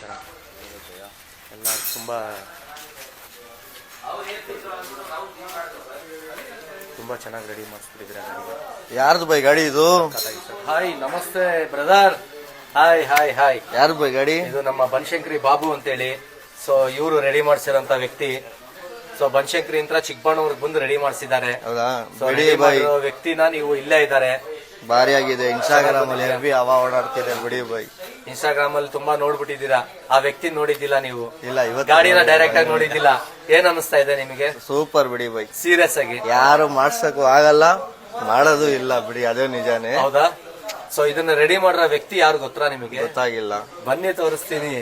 ನಮಸ್ಕಾರ. ಎಲ್ಲ ತುಂಬ ಚೆನ್ನಾಗಿ ರೆಡಿ ಮಾಡಿಸ್ಬಿಟ್ಟಿದ್ರೆ ಗಾಡಿ. ಯಾರ್ದು ಬೈ ಗಾಡಿ ಇದು? ಹಾಯ್ ನಮಸ್ತೆ ಬ್ರದರ್. Hi hi hi. ಯಾರ್ದು ಬೈ ಗಾಡಿ? ಇದು ನಮ್ಮ ಬನಶಂಕರಿ ಬಾಬು ಅಂತೇಳಿ. ಸೊ ಇವರು ರೆಡಿ ಮಾಡಿಸಿರೋಂತ ವ್ಯಕ್ತಿ. ಸೊ ಬನಶಂಕರಿ ಅಂತ ಚಿಕ್ಕಬಣ್ಣವ್ರಿಗೆ ಬಂದು ರೆಡಿ ಮಾಡಿಸಿದ್ದಾರೆ. ಹೌದಾ? ವ್ಯಕ್ತಿನ ನೀವು ಇಲ್ಲೇ ಇದ್ದಾರೆ. ಭಾರಿ ಆಗಿದೆ. ಇನ್ಸ್ಟಾಗ್ರಾಮ್ ಅಲ್ಲಿ ಹೆವಿ ಹವಾ ಓಡಾಡ್ತಿದೆ. ಬಿಡಿ ಬೈ, ಇನ್ಸ್ಟಾಗ್ರಾಮ್ ಅಲ್ಲಿ ತುಂಬಾ ನೋಡ್ಬಿಟ್ಟಿದ್ದೀರಾ. ಆ ವ್ಯಕ್ತಿ ನೋಡಿದ್ದಿಲ್ಲ ನೀವು? ಇಲ್ಲ, ಇವತ್ತು ಗಾಡಿನ ಡೈರೆಕ್ಟ್ ಆಗಿ ನೋಡಿದ್ದಿಲ್ಲ. ಏನ್ ಅನಿಸ್ತಾ ಇದೆ ನಿಮಗೆ? ಸೂಪರ್ ಬಿಡಿ ಬೈ. ಸೀರಿಯಸ್ ಆಗಿ ಯಾರು ಮಾಡ್ಸಕ್ಕೂ ಆಗಲ್ಲ, ಮಾಡೋದು ಇಲ್ಲ ಬಿಡಿ, ಅದೇ ನಿಜಾನೇ. ಹೌದಾ? ಸೊ ಇದನ್ನ ರೆಡಿ ಮಾಡಿರೋ ವ್ಯಕ್ತಿ ಯಾರು ಗೊತ್ತಾ ನಿಮಗೆ? ಗೊತ್ತಾಗಿಲ್ಲ. ಬನ್ನಿ ತೋರಿಸ್ತೀನಿ.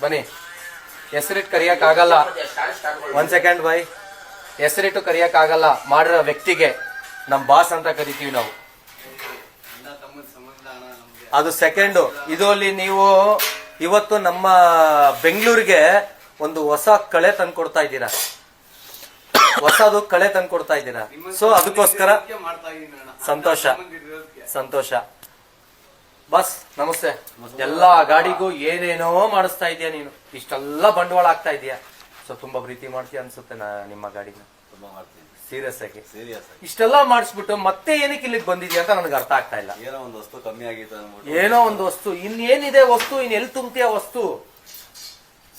ಬನ್ನಿ. ಹೆಸರಿಟ್ಟು ಕರಿಯಕ್ ಆಗಲ್ಲ. 1 ಸೆಕೆಂಡ್ ಬೈ. ಹೆಸರಿಟ್ಟು ಕರಿಯಕ್ ಆಗಲ್ಲ. ಮಾಡಿರೋ ವ್ಯಕ್ತಿಗೆ ನಮ್ ಬಾಸ್ ಅಂತ ಕರಿತೀವಿ ನಾವು. ಅದು ಸೆಕೆಂಡು. ಇದು ಅಲ್ಲಿ ನೀವು ಇವತ್ತು ನಮ್ಮ ಬೆಂಗಳೂರಿಗೆ ಒಂದು ಹೊಸ ಕಳೆ ತಂದ್ಕೊಡ್ತಾ ಇದ್ದೀರಾ. ಹೊಸದು ಕಳೆ ತಂದ್ಕೊಡ್ತಾ ಇದ್ದೀರಾ. ಸೊ ಅದಕ್ಕೋಸ್ಕರ ಸಂತೋಷ ಸಂತೋಷ. ಬಸ್ ನಮಸ್ತೆ. ಎಲ್ಲಾ ಗಾಡಿಗೂ ಏನೇನೋ ಮಾಡಿಸ್ತಾ ಇದೀಯ ನೀನು. ಇಷ್ಟೆಲ್ಲ ಬಂಡವಾಳ ಆಗ್ತಾ ಇದೀಯ. ಸೊ ತುಂಬಾ ಪ್ರೀತಿ ಮಾಡ್ತೀಯ ಅನ್ಸುತ್ತೆ ನಿಮ್ಮ ಗಾಡಿನ. ಸೀರಿಯಸ್ ಆಗಿ ಇಷ್ಟೆಲ್ಲ ಮಾಡಿಸ್ಬಿಟ್ಟು ಮತ್ತೆ ಏನಕ್ಕೆ ಇಲ್ಲಿಗೆ ಬಂದಿದ್ಯಾ ಅಂತ ನನಗೆ ಅರ್ಥ ಆಗ್ತಾ ಇಲ್ಲ. ಏನೋ ಒಂದು ವಸ್ತು ಕಮ್ಮಿ ಆಗಿತ್ತು. ಏನೋ ಒಂದು ವಸ್ತು. ಇನ್ನೇನಿದೆ ವಸ್ತು? ಇನ್ ಎಲ್ಲಿ ತುಂಬ್ತೀಯ ವಸ್ತು?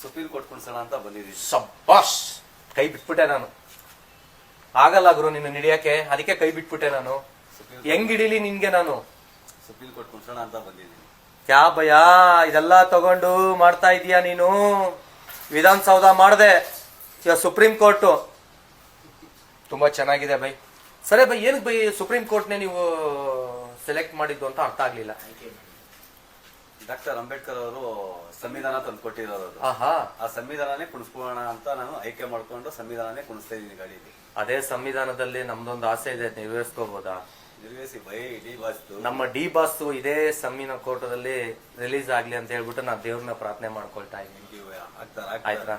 ಸುಪೀಲ್ ಕೊಟ್ಕೊಂಡ್ಸೋಣ ಅಂತ ಬಂದಿದ್ದೀವಿ. ಸಬ್ಬಾಷ್. ಕೈ ಬಿಟ್ಬಿಟ್ಟೆ ನಾನು. ಆಗಲ್ಲ ಗುರು ನಿನ್ನ ಹಿಡಿಯಕ್ಕೆ. ಅದಕ್ಕೆ ಕೈ ಬಿಟ್ಬಿಟ್ಟೆ ನಾನು. ಹೆಂಗ್ ಹಿಡೀಲಿ ನಿನ್ಗೆ ನಾನು? ಸುಪೀಲ್ ಕೊಟ್ಕೊಂಡ್ಸೋಣ ಅಂತ ಬಂದಿದ್ದೀನಿ. ಕ್ಯಾ ಭಯ, ಇದೆಲ್ಲ ತಗೊಂಡು ಮಾಡ್ತಾ ಇದೀಯಾ ನೀನು? ವಿಧಾನಸೌಧ ಮಾಡ್ದೆ, ಈಗ ಸುಪ್ರೀಂ ಕೋರ್ಟ್. ತುಂಬಾ ಚೆನ್ನಾಗಿದೆ ಬೈ. ಸರಿ ಬೈ, ಏನಕ್ಕೆ ಬೈ ಸುಪ್ರೀಂ ಕೋರ್ಟ್ನೇ ನೀವು ಸೆಲೆಕ್ಟ್ ಮಾಡಿದ್ದು ಅಂತ ಅರ್ಥ ಆಗ್ಲಿಲ್ಲ. ಡಾಕ್ಟರ್ ಅಂಬೇಡ್ಕರ್ ಅವರು ಸಂವಿಧಾನ ತಂದು ಕೊಟ್ಟಿರೋದು. ಆ ಸಂವಿಧಾನನೇ ಕುಣಿಸ್ಕೊಳ್ಳೋಣ ಅಂತ ನಾನು ಆಯ್ಕೆ ಮಾಡ್ಕೊಂಡು ಸಂವಿಧಾನನೇ ಕುಣಿಸ್ತಾ ಇದ್ದೀನಿ ಗಾಡಿಯಲ್ಲಿ. ಅದೇ ಸಂವಿಧಾನದಲ್ಲಿ ನಮ್ದೊಂದು ಆಸೆ ಇದೆ, ನೆರವೇರಿಸ್ಕೋಬಹುದಾ? ನಿರ್ವೇಸಿ ಬೈ. ಡಿ ಬಾಸ್, ನಮ್ಮ ಡಿ ಬಾಸ್ ಇದೇ ಸಂವಿಧಾನ ಕೋರ್ಟದಲ್ಲಿ ರಿಲೀಸ್ ಆಗ್ಲಿ ಅಂತ ಹೇಳ್ಬಿಟ್ಟು ನಾನು ದೇವ್ರನ್ನ ಪ್ರಾರ್ಥನೆ ಮಾಡ್ಕೊಳ್ತಾ ಇದ್ದೀನಿ. ಆಯ್ತಾ?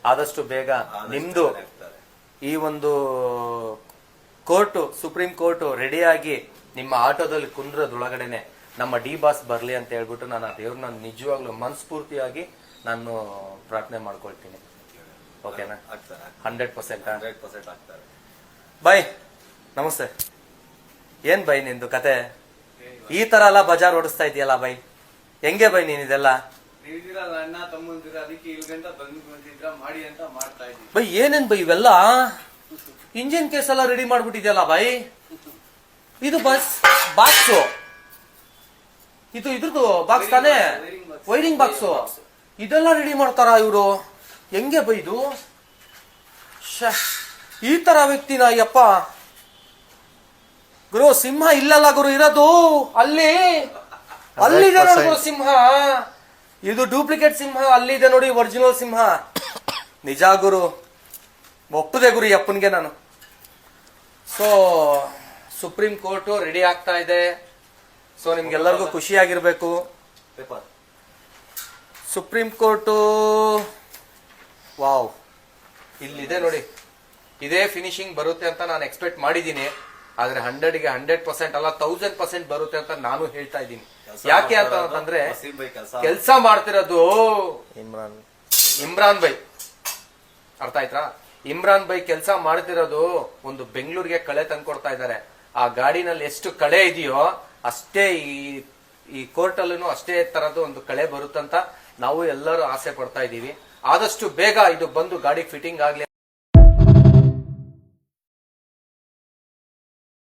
ಆದಷ್ಟು ಬೇಗ ನಿಮ್ದು ಈ ಒಂದು ಕೋರ್ಟು, ಸುಪ್ರೀಂ ಕೋರ್ಟ್ ರೆಡಿಯಾಗಿ ನಿಮ್ಮ ಆಟೋದಲ್ಲಿ ಕುಂದ್ರದೊಳಗಡೆನೆ ನಮ್ಮ ಡಿ ಬಾಸ್ ಬರ್ಲಿ ಅಂತ ಹೇಳ್ಬಿಟ್ಟು ನಾನು ಆ ದೇವ್ರನ್ನ ನಿಜವಾಗ್ಲೂ ಮನಸ್ಫೂರ್ತಿಯಾಗಿ ನಾನು ಪ್ರಾರ್ಥನೆ ಮಾಡ್ಕೊಳ್ತೀನಿ. ಓಕೆನಾ? 100% ಆಗ್ತಾರೆ. ಬೈ ನಮಸ್ತೆ. ಏನ್ ಬೈ ನಿಂದು ಕತೆ? ಈ ತರ ಎಲ್ಲ ಬಜಾರ್ ಓಡಿಸ್ತಾ ಇದೆಯಲ್ಲ ಬೈ, ಹೆಂಗೆ ಬೈ ನೀನ್ ಇದೆಲ್ಲ? ಬೈ ಏನೇನ್ ಬೈ ಇವೆಲ್ಲ? ಇಂಜಿನ್ ಕೇಸ್ ಎಲ್ಲ ರೆಡಿ ಮಾಡ್ಬಿಟ್ಟಿದ್ಯಲ್ಲ ಬೈ. ಇದು ಬಾಕ್ಸು, ಇದು ಇದ್ರದ್ದು ಬಾಕ್ಸ್ ತಾನೇ? Wiring box. ಇದೆಲ್ಲ ರೆಡಿ ಮಾಡ್ತಾರ ಇವರು? ಹೆಂಗೆ ಬೈ ಇದು? ಈ ತರ ವ್ಯಕ್ತಿನ ಯಪ್ಪ. ಗುರು ಸಿಂಹ ಇಲ್ಲಲ್ಲ ಗುರು ಇರೋದು, ಅಲ್ಲಿದೆ ನೋಡಿ ಗುರು ಸಿಂಹ. ಇದು ಡೂಪ್ಲಿಕೇಟ್ ಸಿಂಹ, ಅಲ್ಲಿದೆ ನೋಡಿ ಒರಿಜಿನಲ್ ಸಿಂಹ. ನಿಜ ಗುರು, ಒಪ್ಪದೆ ಗುರು ಅಪ್ಪನ್ಗೆ ನಾನು. ಸೊ ಸುಪ್ರೀಂ ಕೋರ್ಟ್ ರೆಡಿ ಆಗ್ತಾ ಇದೆ. ಸೊ ನಿಮ್ಗೆಲ್ಲರಿಗೂ ಖುಷಿಯಾಗಿರ್ಬೇಕು. ಸುಪ್ರೀಂ ಕೋರ್ಟು ವಾವ್, ಇಲ್ಲಿದೆ ನೋಡಿ. ಇದೇ ಫಿನಿಶಿಂಗ್ ಬರುತ್ತೆ ಅಂತ ನಾನು ಎಕ್ಸ್ಪೆಕ್ಟ್ ಮಾಡಿದ್ದೀನಿ. ಆದ್ರೆ 100ಗೆ 100% ಅಲ್ಲ 1000% ಬರುತ್ತೆ ಅಂತ ನಾನು ಹೇಳ್ತಾ ಇದ್ದೀನಿ. ಯಾಕೆ ಅಂತಂದ್ರೆ ಕೆಲಸ ಮಾಡ್ತಿರೋದು ಇಮ್ರಾನ್ ಬೈ. ಅರ್ಥ ಆಯ್ತಾ? ಇಮ್ರಾನ್ ಬೈ ಕೆಲಸ ಮಾಡ್ತಿರೋದು ಒಂದು ಬೆಂಗಳೂರಿಗೆ ಕಳೆ ತಂದ್ಕೊಡ್ತಾ ಇದ್ದಾರೆ. ಆ ಗಾಡಿನಲ್ಲಿ ಎಷ್ಟು ಕಳೆ ಇದೆಯೋ ಅಷ್ಟೇ ಈ ಕೋರ್ಟ್ ಅಲ್ಲೂ ಅಷ್ಟೇ ತರದ್ದು ಒಂದು ಕಳೆ ಬರುತ್ತಂತ ನಾವು ಎಲ್ಲರೂ ಆಸೆ ಪಡ್ತಾ ಇದೀವಿ. ಆದಷ್ಟು ಬೇಗ ಇದು ಬಂದು ಗಾಡಿ ಫಿಟ್ಟಿಂಗ್ ಆಗ್ಲಿ